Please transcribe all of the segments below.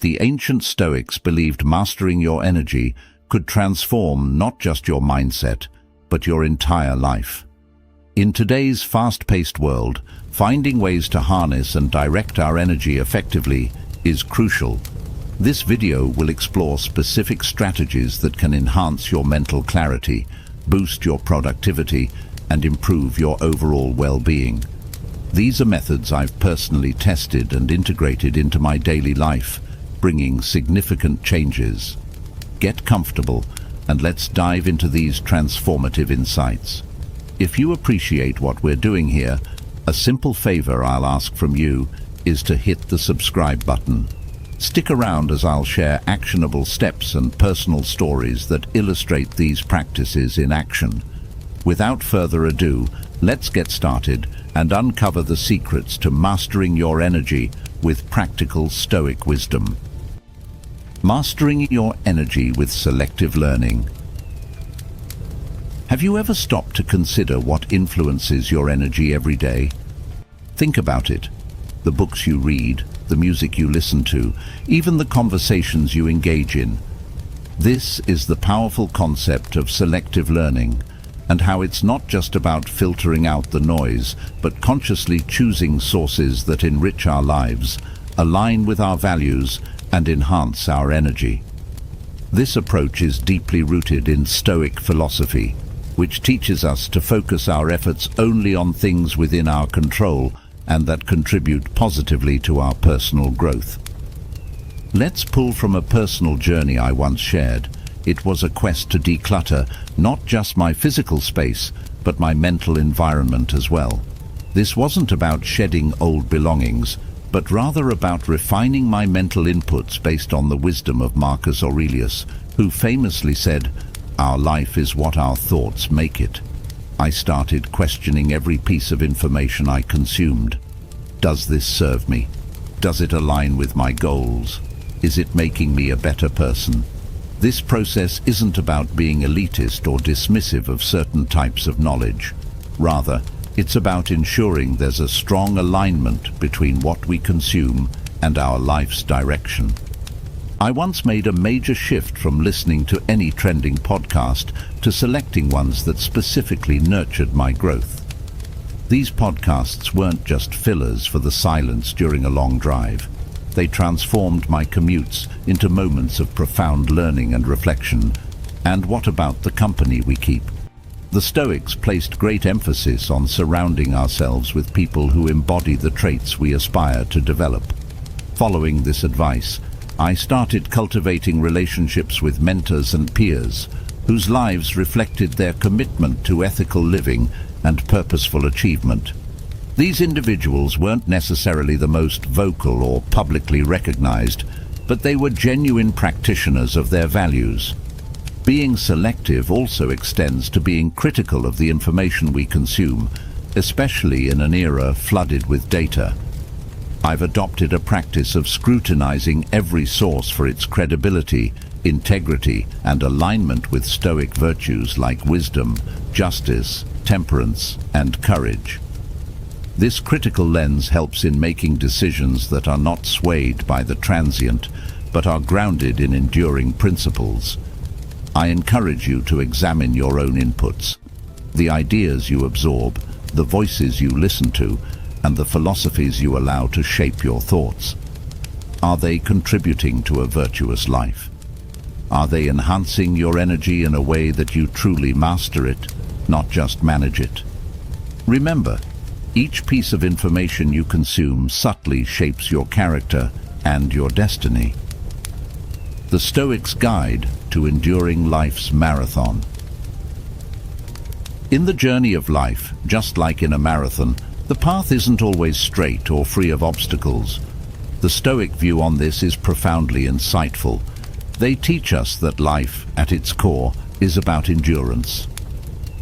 The ancient Stoics believed mastering your energy could transform not just your mindset, but your entire life. In today's fast-paced world, finding ways to harness and direct our energy effectively is crucial. This video will explore specific strategies that can enhance your mental clarity, boost your productivity, and improve your overall well-being. These are methods I've personally tested and integrated into my daily life, bringing significant changes. Get comfortable and let's dive into these transformative insights. If you appreciate what we're doing here, a simple favor I'll ask from you is to hit the subscribe button. Stick around as I'll share actionable steps and personal stories that illustrate these practices in action. Without further ado, let's get started and uncover the secrets to mastering your energy with practical Stoic wisdom. Mastering your energy with selective learning. Have you ever stopped to consider what influences your energy every day? Think about it. The books you read, the music you listen to, even the conversations you engage in. This is the powerful concept of selective learning, and how it's not just about filtering out the noise, but consciously choosing sources that enrich our lives, align with our values, and enhance our energy. This approach is deeply rooted in Stoic philosophy, which teaches us to focus our efforts only on things within our control and that contribute positively to our personal growth. Let's pull from a personal journey I once shared. It was a quest to declutter not just my physical space, but my mental environment as well. This wasn't about shedding old belongings, but rather about refining my mental inputs based on the wisdom of Marcus Aurelius, who famously said, "Our life is what our thoughts make it." I started questioning every piece of information I consumed. Does this serve me? Does it align with my goals? Is it making me a better person? This process isn't about being elitist or dismissive of certain types of knowledge. Rather, it's about ensuring there's a strong alignment between what we consume and our life's direction. I once made a major shift from listening to any trending podcast to selecting ones that specifically nurtured my growth. These podcasts weren't just fillers for the silence during a long drive. They transformed my commutes into moments of profound learning and reflection. And what about the company we keep? The Stoics placed great emphasis on surrounding ourselves with people who embody the traits we aspire to develop. Following this advice, I started cultivating relationships with mentors and peers, whose lives reflected their commitment to ethical living and purposeful achievement. These individuals weren't necessarily the most vocal or publicly recognized, but they were genuine practitioners of their values. Being selective also extends to being critical of the information we consume, especially in an era flooded with data. I've adopted a practice of scrutinizing every source for its credibility, integrity, and alignment with Stoic virtues like wisdom, justice, temperance, and courage. This critical lens helps in making decisions that are not swayed by the transient, but are grounded in enduring principles. I encourage you to examine your own inputs, the ideas you absorb, the voices you listen to, and the philosophies you allow to shape your thoughts. Are they contributing to a virtuous life? Are they enhancing your energy in a way that you truly master it, not just manage it? Remember, each piece of information you consume subtly shapes your character and your destiny. The Stoics' Guide to Enduring Life's Marathon. In the journey of life, just like in a marathon, the path isn't always straight or free of obstacles. The Stoic view on this is profoundly insightful. They teach us that life, at its core, is about endurance.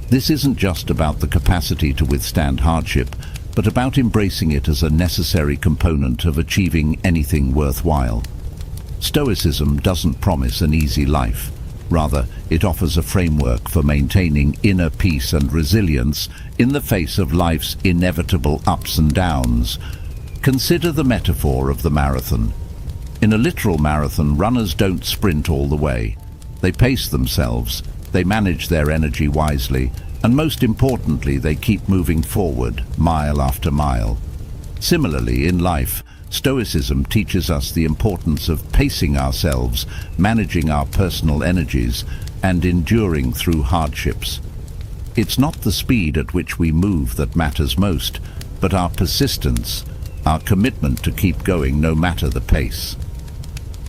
This isn't just about the capacity to withstand hardship, but about embracing it as a necessary component of achieving anything worthwhile. Stoicism doesn't promise an easy life. Rather, it offers a framework for maintaining inner peace and resilience in the face of life's inevitable ups and downs. Consider the metaphor of the marathon. In a literal marathon, runners don't sprint all the way. They pace themselves, they manage their energy wisely, and most importantly, they keep moving forward, mile after mile. Similarly, in life, Stoicism teaches us the importance of pacing ourselves, managing our personal energies, and enduring through hardships. It's not the speed at which we move that matters most, but our persistence, our commitment to keep going no matter the pace.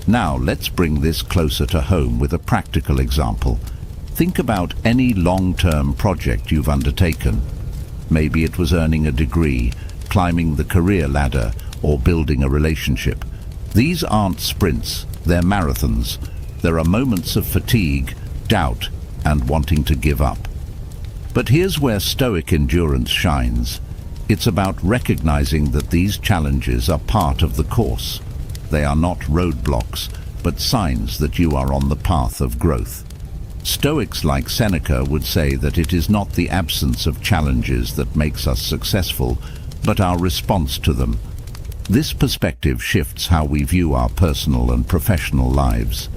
Now, let's bring this closer to home with a practical example. Think about any long-term project you've undertaken. Maybe it was earning a degree, climbing the career ladder, or building a relationship. These aren't sprints, they're marathons. There are moments of fatigue, doubt, and wanting to give up. But here's where Stoic endurance shines. It's about recognizing that these challenges are part of the course. They are not roadblocks, but signs that you are on the path of growth. Stoics like Seneca would say that it is not the absence of challenges that makes us successful, but our response to them. This perspective shifts how we view our personal and professional lives.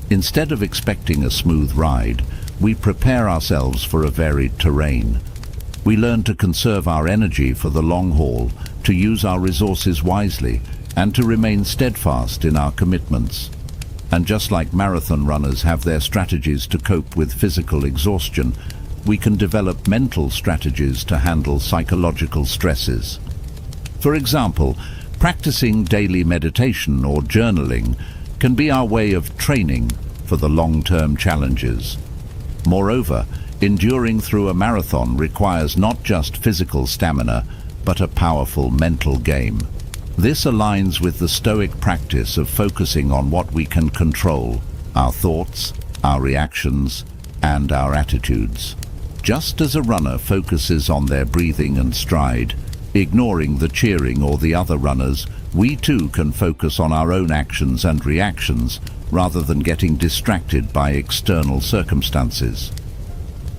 Instead of expecting a smooth ride, we prepare ourselves for a varied terrain. We learn to conserve our energy for the long haul, to use our resources wisely, and to remain steadfast in our commitments. And just like marathon runners have their strategies to cope with physical exhaustion, we can develop mental strategies to handle psychological stresses. For example, practicing daily meditation or journaling can be our way of training for the long-term challenges. Moreover, enduring through a marathon requires not just physical stamina, but a powerful mental game. This aligns with the Stoic practice of focusing on what we can control: our thoughts, our reactions, and our attitudes. Just as a runner focuses on their breathing and stride, ignoring the cheering or the other runners, we too can focus on our own actions and reactions rather than getting distracted by external circumstances.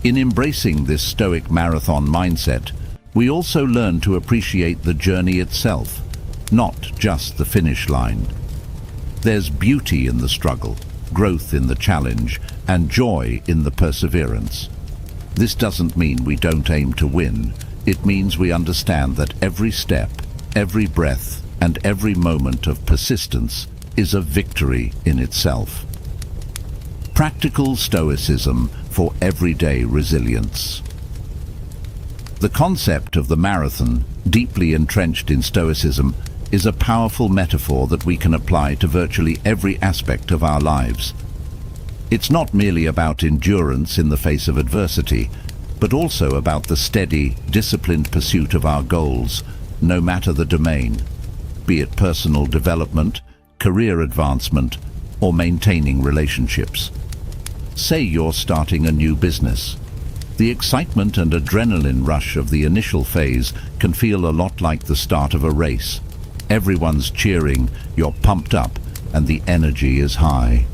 In embracing this Stoic marathon mindset, we also learn to appreciate the journey itself, not just the finish line. There's beauty in the struggle, growth in the challenge, and joy in the perseverance. This doesn't mean we don't aim to win. It means we understand that every step, every breath, and every moment of persistence is a victory in itself. Practical Stoicism for everyday resilience. The concept of the marathon, deeply entrenched in Stoicism, is a powerful metaphor that we can apply to virtually every aspect of our lives. It's not merely about endurance in the face of adversity, but also about the steady, disciplined pursuit of our goals, no matter the domain, be it personal development, career advancement, or maintaining relationships. Say you're starting a new business. The excitement and adrenaline rush of the initial phase can feel a lot like the start of a race. Everyone's cheering, you're pumped up, and the energy is high.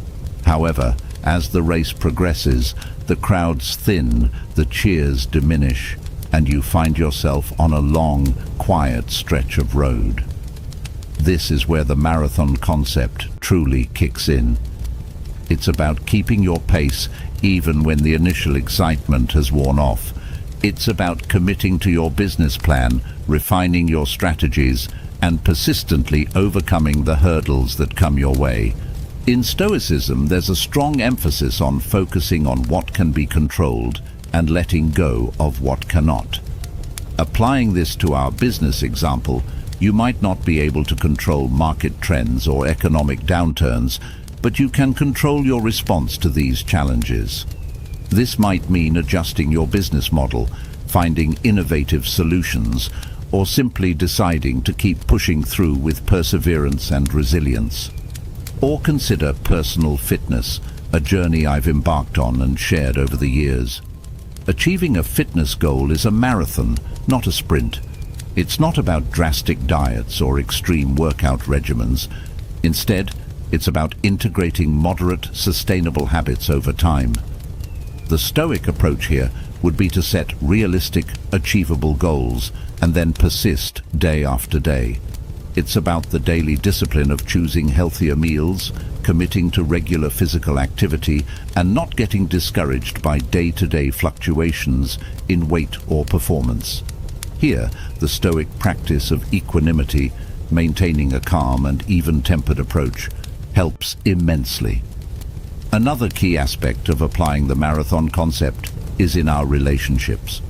However, as the race progresses, the crowds thin, the cheers diminish, and you find yourself on a long, quiet stretch of road. This is where the marathon concept truly kicks in. It's about keeping your pace even when the initial excitement has worn off. It's about committing to your business plan, refining your strategies, and persistently overcoming the hurdles that come your way. In Stoicism, there's a strong emphasis on focusing on what can be controlled and letting go of what cannot. Applying this to our business example, you might not be able to control market trends or economic downturns, but you can control your response to these challenges. This might mean adjusting your business model, finding innovative solutions, or simply deciding to keep pushing through with perseverance and resilience. Or consider personal fitness, a journey I've embarked on and shared over the years. Achieving a fitness goal is a marathon, not a sprint. It's not about drastic diets or extreme workout regimens. Instead, it's about integrating moderate, sustainable habits over time. The Stoic approach here would be to set realistic, achievable goals and then persist day after day. It's about the daily discipline of choosing healthier meals, committing to regular physical activity, and not getting discouraged by day-to-day fluctuations in weight or performance. Here, the Stoic practice of equanimity, maintaining a calm and even-tempered approach, helps immensely. Another key aspect of applying the marathon concept is in our relationships.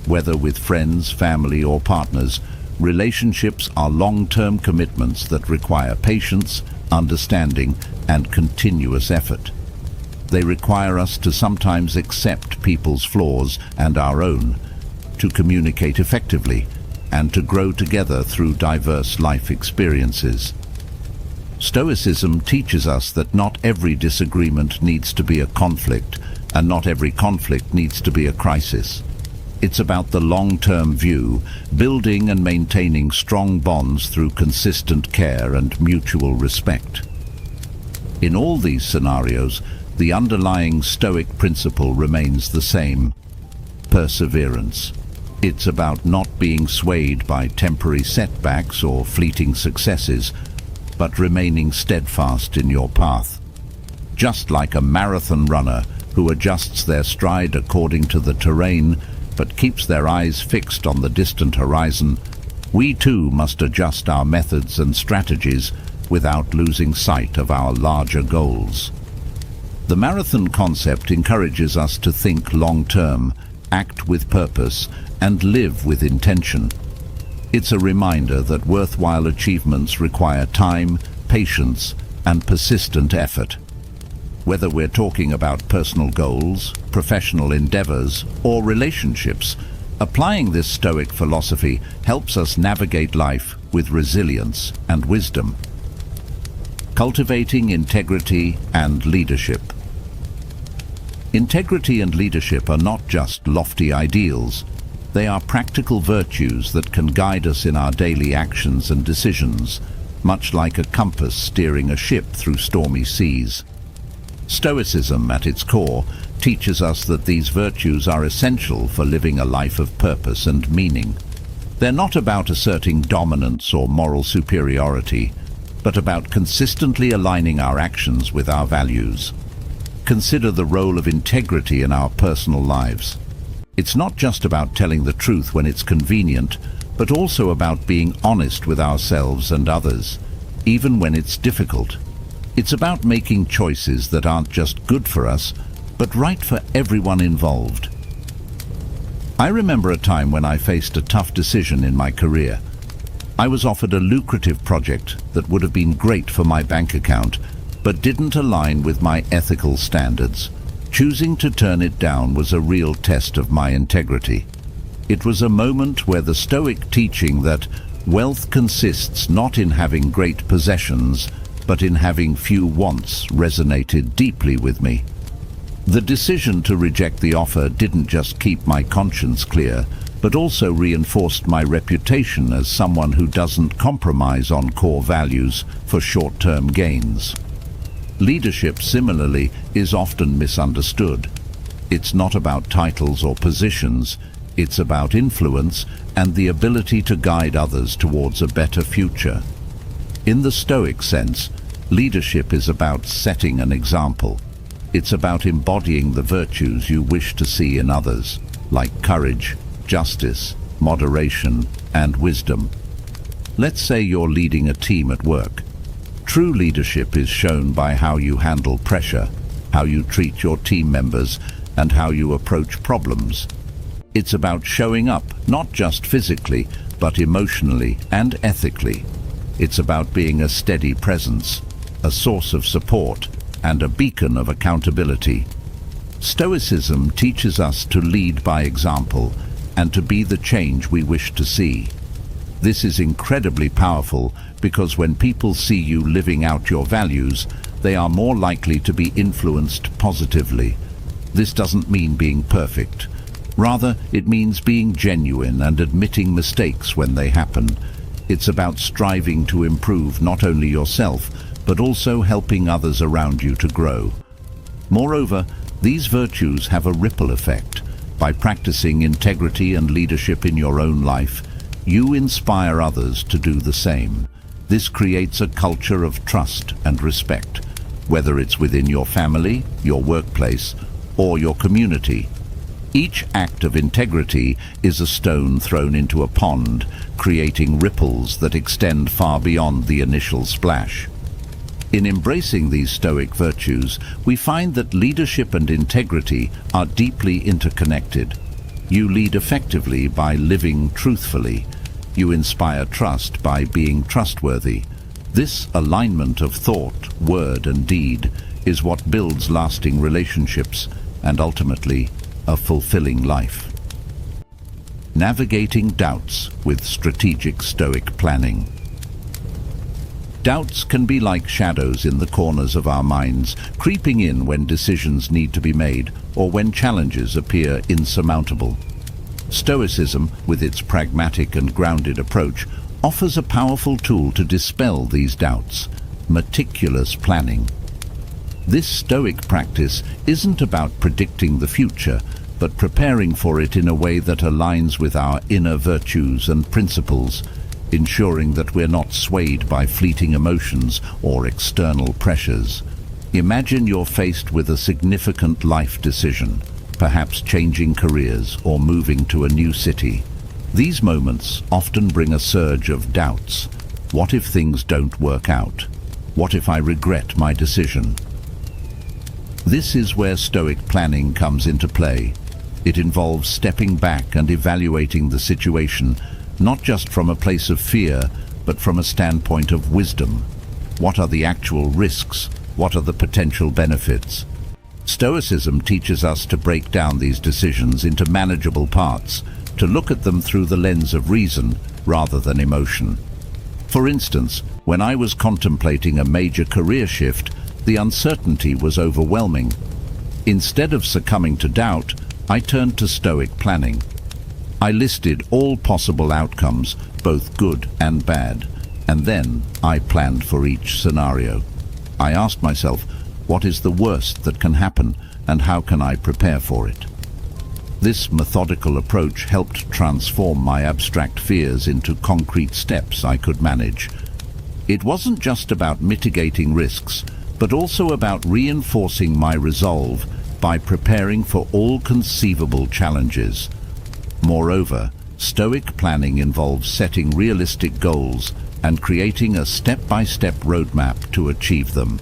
Whether with friends, family, or partners, relationships are long-term commitments that require patience, understanding, and continuous effort. They require us to sometimes accept people's flaws and our own, to communicate effectively, and to grow together through diverse life experiences. Stoicism teaches us that not every disagreement needs to be a conflict, and not every conflict needs to be a crisis. It's about the long-term view, building and maintaining strong bonds through consistent care and mutual respect. In all these scenarios, the underlying Stoic principle remains the same: perseverance. It's about not being swayed by temporary setbacks or fleeting successes, but remaining steadfast in your path. Just like a marathon runner who adjusts their stride according to the terrain, but keeps their eyes fixed on the distant horizon, we too must adjust our methods and strategies without losing sight of our larger goals. The marathon concept encourages us to think long-term, act with purpose, and live with intention. It's a reminder that worthwhile achievements require time, patience, and persistent effort. Whether we're talking about personal goals, professional endeavors, or relationships, applying this Stoic philosophy helps us navigate life with resilience and wisdom. Cultivating integrity and leadership. Integrity and leadership are not just lofty ideals. They are practical virtues that can guide us in our daily actions and decisions, much like a compass steering a ship through stormy seas. Stoicism, at its core, teaches us that these virtues are essential for living a life of purpose and meaning. They're not about asserting dominance or moral superiority, but about consistently aligning our actions with our values. Consider the role of integrity in our personal lives. It's not just about telling the truth when it's convenient, but also about being honest with ourselves and others, even when it's difficult. It's about making choices that aren't just good for us, but right for everyone involved. I remember a time when I faced a tough decision in my career. I was offered a lucrative project that would have been great for my bank account, but didn't align with my ethical standards. Choosing to turn it down was a real test of my integrity. It was a moment where the Stoic teaching that wealth consists not in having great possessions, but in having few wants resonated deeply with me. The decision to reject the offer didn't just keep my conscience clear, but also reinforced my reputation as someone who doesn't compromise on core values for short-term gains. Leadership, similarly, is often misunderstood. It's not about titles or positions, it's about influence and the ability to guide others towards a better future. In the Stoic sense, leadership is about setting an example. It's about embodying the virtues you wish to see in others, like courage, justice, moderation, and wisdom. Let's say you're leading a team at work. True leadership is shown by how you handle pressure, how you treat your team members, and how you approach problems. It's about showing up, not just physically, but emotionally and ethically. It's about being a steady presence, a source of support, and a beacon of accountability. Stoicism teaches us to lead by example and to be the change we wish to see. This is incredibly powerful because when people see you living out your values, they are more likely to be influenced positively. This doesn't mean being perfect. Rather, it means being genuine and admitting mistakes when they happen. It's about striving to improve not only yourself, but also helping others around you to grow. Moreover, these virtues have a ripple effect. By practicing integrity and leadership in your own life, you inspire others to do the same. This creates a culture of trust and respect, whether it's within your family, your workplace, or your community. Each act of integrity is a stone thrown into a pond, creating ripples that extend far beyond the initial splash. In embracing these Stoic virtues, we find that leadership and integrity are deeply interconnected. You lead effectively by living truthfully. You inspire trust by being trustworthy. This alignment of thought, word, and deed is what builds lasting relationships and ultimately a fulfilling life. Navigating doubts with strategic Stoic planning. Doubts can be like shadows in the corners of our minds, creeping in when decisions need to be made or when challenges appear insurmountable. Stoicism, with its pragmatic and grounded approach, offers a powerful tool to dispel these doubts: meticulous planning. This Stoic practice isn't about predicting the future, but preparing for it in a way that aligns with our inner virtues and principles, ensuring that we're not swayed by fleeting emotions or external pressures. Imagine you're faced with a significant life decision, perhaps changing careers or moving to a new city. These moments often bring a surge of doubts. What if things don't work out? What if I regret my decision? This is where Stoic planning comes into play. It involves stepping back and evaluating the situation, not just from a place of fear, but from a standpoint of wisdom. What are the actual risks? What are the potential benefits? Stoicism teaches us to break down these decisions into manageable parts, to look at them through the lens of reason rather than emotion. For instance, when I was contemplating a major career shift, the uncertainty was overwhelming. Instead of succumbing to doubt, I turned to Stoic planning. I listed all possible outcomes, both good and bad, and then I planned for each scenario. I asked myself, what is the worst that can happen, and how can I prepare for it? This methodical approach helped transform my abstract fears into concrete steps I could manage. It wasn't just about mitigating risks, but also about reinforcing my resolve by preparing for all conceivable challenges. Moreover, Stoic planning involves setting realistic goals and creating a step-by-step roadmap to achieve them.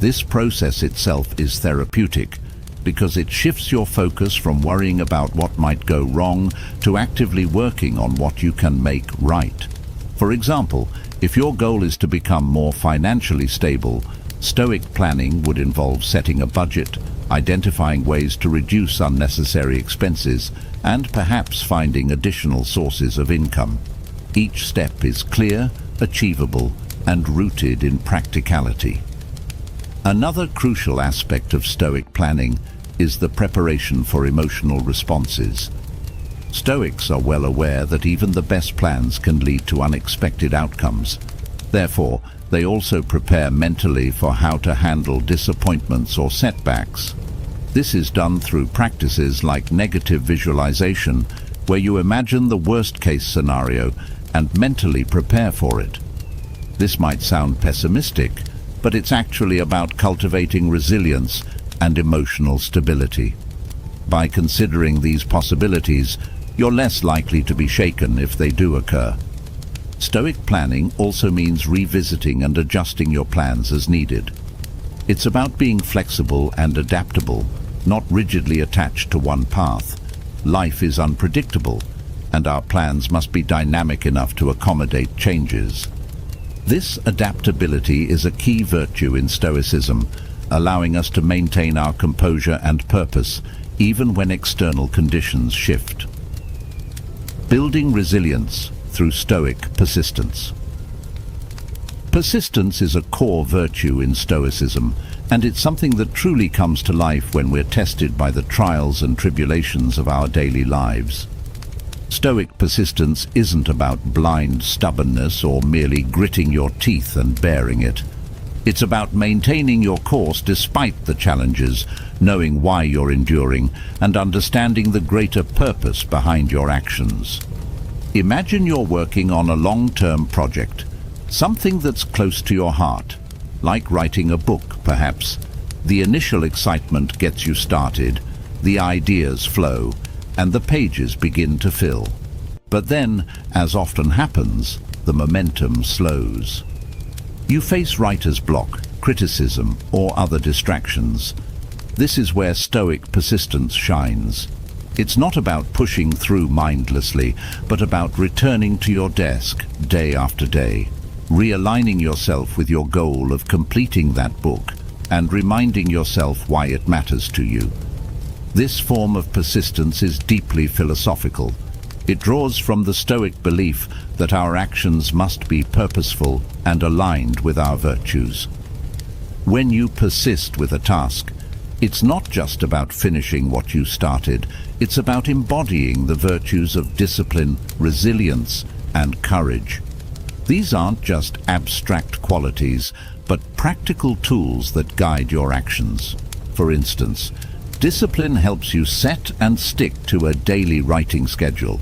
This process itself is therapeutic because it shifts your focus from worrying about what might go wrong to actively working on what you can make right. For example, if your goal is to become more financially stable, Stoic planning would involve setting a budget, identifying ways to reduce unnecessary expenses, and perhaps finding additional sources of income. Each step is clear, achievable, and rooted in practicality. Another crucial aspect of Stoic planning is the preparation for emotional responses. Stoics are well aware that even the best plans can lead to unexpected outcomes. Therefore, they also prepare mentally for how to handle disappointments or setbacks. This is done through practices like negative visualization, where you imagine the worst-case scenario and mentally prepare for it. This might sound pessimistic, but it's actually about cultivating resilience and emotional stability. By considering these possibilities, you're less likely to be shaken if they do occur. Stoic planning also means revisiting and adjusting your plans as needed. It's about being flexible and adaptable, not rigidly attached to one path. Life is unpredictable, and our plans must be dynamic enough to accommodate changes. This adaptability is a key virtue in Stoicism, allowing us to maintain our composure and purpose even when external conditions shift. Building resilience through Stoic persistence. Persistence is a core virtue in Stoicism, and it's something that truly comes to life when we're tested by the trials and tribulations of our daily lives. Stoic persistence isn't about blind stubbornness or merely gritting your teeth and bearing it. It's about maintaining your course despite the challenges, knowing why you're enduring, and understanding the greater purpose behind your actions. Imagine you're working on a long-term project. Something that's close to your heart, like writing a book, perhaps. The initial excitement gets you started, the ideas flow, and the pages begin to fill. But then, as often happens, the momentum slows. You face writer's block, criticism, or other distractions. This is where Stoic persistence shines. It's not about pushing through mindlessly, but about returning to your desk day after day, realigning yourself with your goal of completing that book, and reminding yourself why it matters to you. This form of persistence is deeply philosophical. It draws from the Stoic belief that our actions must be purposeful and aligned with our virtues. When you persist with a task, it's not just about finishing what you started, it's about embodying the virtues of discipline, resilience, and courage. These aren't just abstract qualities, but practical tools that guide your actions. For instance, discipline helps you set and stick to a daily writing schedule.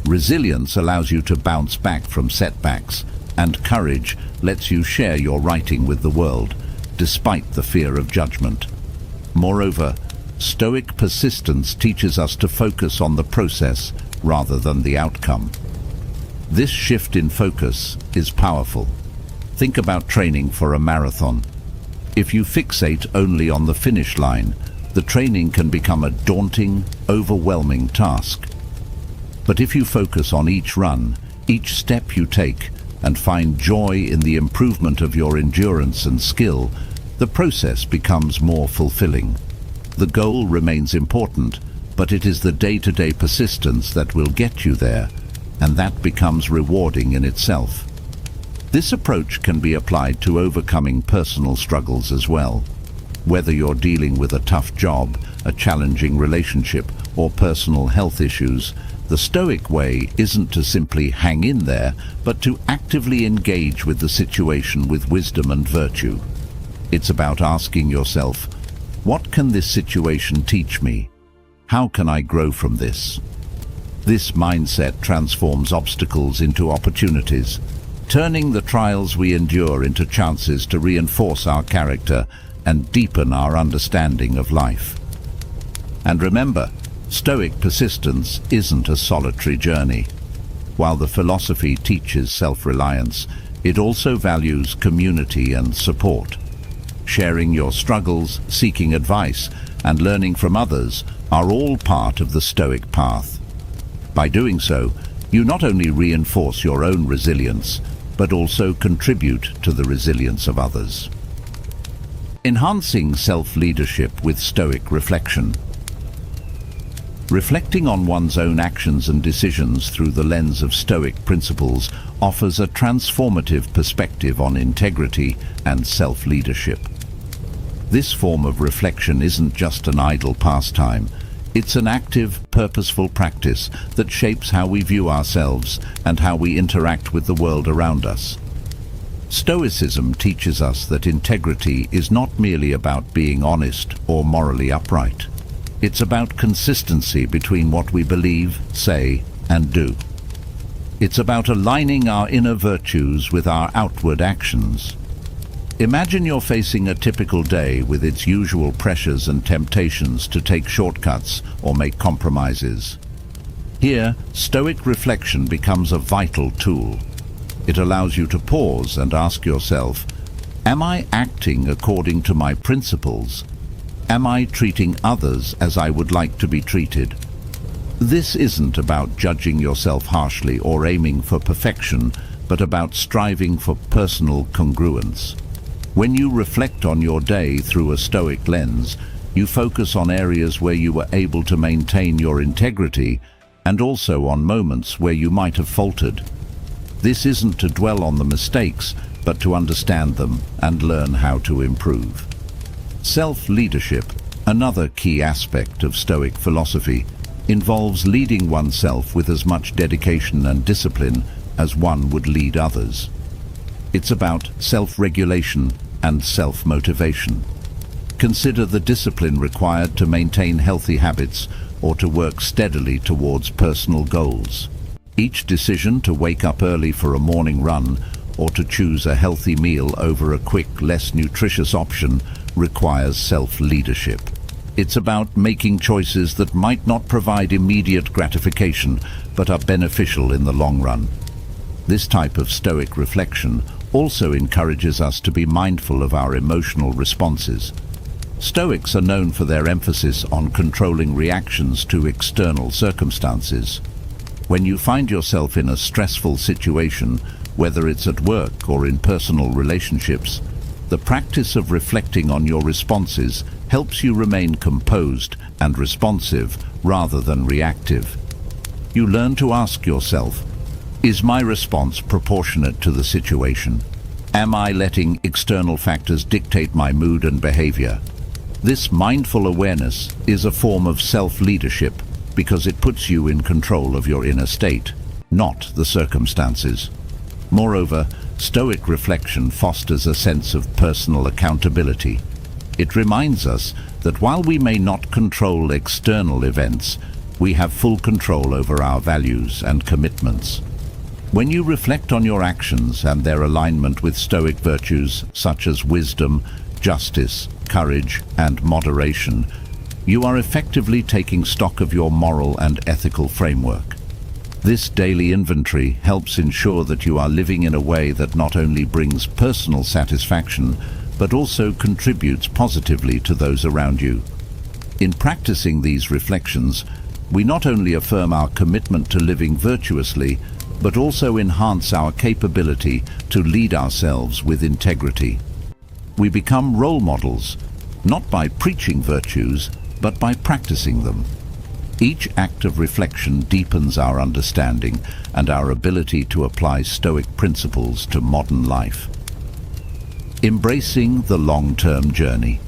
Resilience allows you to bounce back from setbacks, and courage lets you share your writing with the world, despite the fear of judgment. Moreover, Stoic persistence teaches us to focus on the process rather than the outcome. This shift in focus is powerful. Think about training for a marathon. If you fixate only on the finish line, the training can become a daunting, overwhelming task. But if you focus on each run, each step you take, and find joy in the improvement of your endurance and skill, the process becomes more fulfilling. The goal remains important, but it is the day-to-day persistence that will get you there, and that becomes rewarding in itself. This approach can be applied to overcoming personal struggles as well. Whether you're dealing with a tough job, a challenging relationship, or personal health issues, the Stoic way isn't to simply hang in there, but to actively engage with the situation with wisdom and virtue. It's about asking yourself, what can this situation teach me? How can I grow from this? This mindset transforms obstacles into opportunities, turning the trials we endure into chances to reinforce our character and deepen our understanding of life. And remember, Stoic persistence isn't a solitary journey. While the philosophy teaches self-reliance, it also values community and support. Sharing your struggles, seeking advice, and learning from others are all part of the Stoic path. By doing so, you not only reinforce your own resilience, but also contribute to the resilience of others. Enhancing self-leadership with Stoic reflection. Reflecting on one's own actions and decisions through the lens of Stoic principles offers a transformative perspective on integrity and self-leadership. This form of reflection isn't just an idle pastime. It's an active, purposeful practice that shapes how we view ourselves and how we interact with the world around us. Stoicism teaches us that integrity is not merely about being honest or morally upright. It's about consistency between what we believe, say, and do. It's about aligning our inner virtues with our outward actions. Imagine you're facing a typical day with its usual pressures and temptations to take shortcuts or make compromises. Here, Stoic reflection becomes a vital tool. It allows you to pause and ask yourself, am I acting according to my principles? Am I treating others as I would like to be treated? This isn't about judging yourself harshly or aiming for perfection, but about striving for personal congruence. When you reflect on your day through a Stoic lens, you focus on areas where you were able to maintain your integrity and also on moments where you might have faltered. This isn't to dwell on the mistakes, but to understand them and learn how to improve. Self-leadership, another key aspect of Stoic philosophy, involves leading oneself with as much dedication and discipline as one would lead others. It's about self-regulation and self-motivation. Consider the discipline required to maintain healthy habits or to work steadily towards personal goals. Each decision to wake up early for a morning run or to choose a healthy meal over a quick, less nutritious option requires self-leadership. It's about making choices that might not provide immediate gratification, but are beneficial in the long run. This type of Stoic reflection also encourages us to be mindful of our emotional responses. Stoics are known for their emphasis on controlling reactions to external circumstances. When you find yourself in a stressful situation, whether it's at work or in personal relationships, the practice of reflecting on your responses helps you remain composed and responsive rather than reactive. You learn to ask yourself, is my response proportionate to the situation? Am I letting external factors dictate my mood and behavior? This mindful awareness is a form of self-leadership because it puts you in control of your inner state, not the circumstances. Moreover, Stoic reflection fosters a sense of personal accountability. It reminds us that while we may not control external events, we have full control over our values and commitments. When you reflect on your actions and their alignment with Stoic virtues such as wisdom, justice, courage, and moderation, you are effectively taking stock of your moral and ethical framework. This daily inventory helps ensure that you are living in a way that not only brings personal satisfaction, but also contributes positively to those around you. In practicing these reflections, we not only affirm our commitment to living virtuously, but also enhance our capability to lead ourselves with integrity. We become role models, not by preaching virtues, but by practicing them. Each act of reflection deepens our understanding and our ability to apply Stoic principles to modern life. Embracing the long-term journey.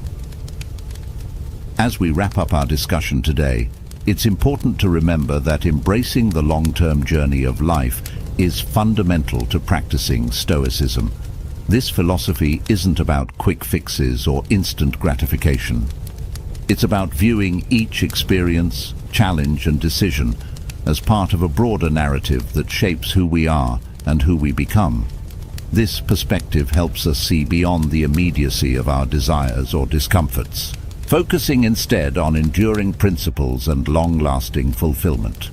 As we wrap up our discussion today, it's important to remember that embracing the long-term journey of life is fundamental to practicing Stoicism. This philosophy isn't about quick fixes or instant gratification. It's about viewing each experience, challenge, and decision as part of a broader narrative that shapes who we are and who we become. This perspective helps us see beyond the immediacy of our desires or discomforts, focusing instead on enduring principles and long-lasting fulfillment.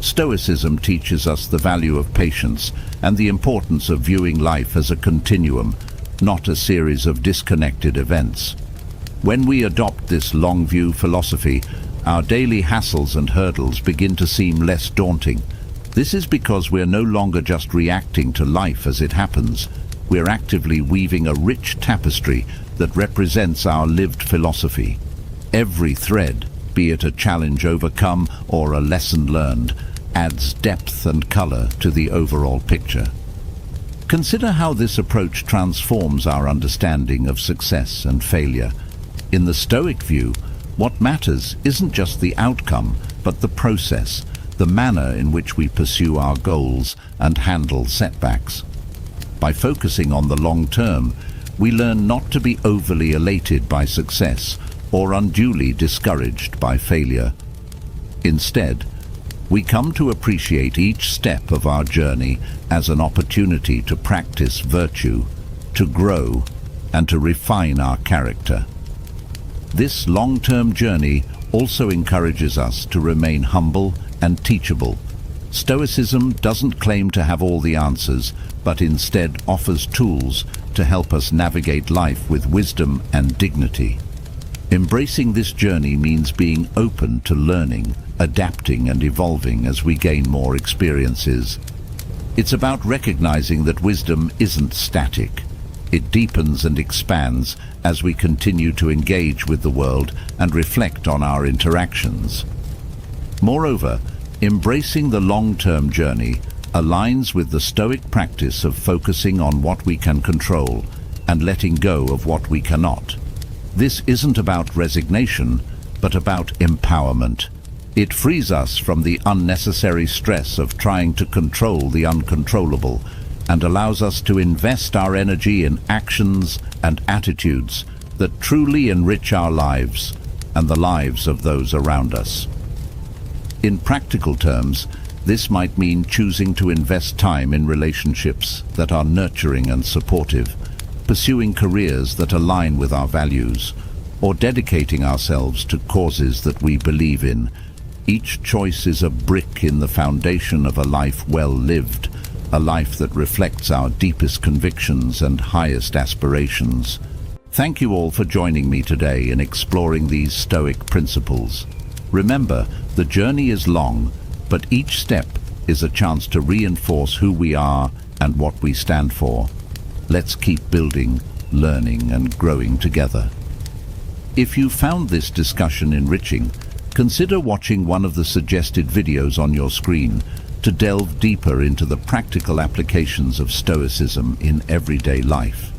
Stoicism teaches us the value of patience and the importance of viewing life as a continuum, not a series of disconnected events. When we adopt this long-view philosophy, our daily hassles and hurdles begin to seem less daunting. This is because we're no longer just reacting to life as it happens. We're actively weaving a rich tapestry that represents our lived philosophy. Every thread, be it a challenge overcome or a lesson learned, adds depth and color to the overall picture. Consider how this approach transforms our understanding of success and failure. In the Stoic view, what matters isn't just the outcome, but the process, the manner in which we pursue our goals and handle setbacks. By focusing on the long term, we learn not to be overly elated by success or unduly discouraged by failure. Instead, we come to appreciate each step of our journey as an opportunity to practice virtue, to grow, and to refine our character. This long-term journey also encourages us to remain humble and teachable. Stoicism doesn't claim to have all the answers, but instead offers tools to help us navigate life with wisdom and dignity. Embracing this journey means being open to learning, adapting and evolving as we gain more experiences. It's about recognizing that wisdom isn't static. It deepens and expands as we continue to engage with the world and reflect on our interactions. Moreover, embracing the long-term journey aligns with the Stoic practice of focusing on what we can control and letting go of what we cannot. This isn't about resignation, but about empowerment. It frees us from the unnecessary stress of trying to control the uncontrollable and allows us to invest our energy in actions and attitudes that truly enrich our lives and the lives of those around us. In practical terms, This might mean choosing to invest time in relationships that are nurturing and supportive, pursuing careers that align with our values, or dedicating ourselves to causes that we believe in. Each choice is a brick in the foundation of a life well lived, a life that reflects our deepest convictions and highest aspirations. Thank you all for joining me today in exploring these Stoic principles. Remember, the journey is long, but each step is a chance to reinforce who we are and what we stand for. Let's keep building, learning, and growing together. If you found this discussion enriching, consider watching one of the suggested videos on your screen to delve deeper into the practical applications of Stoicism in everyday life.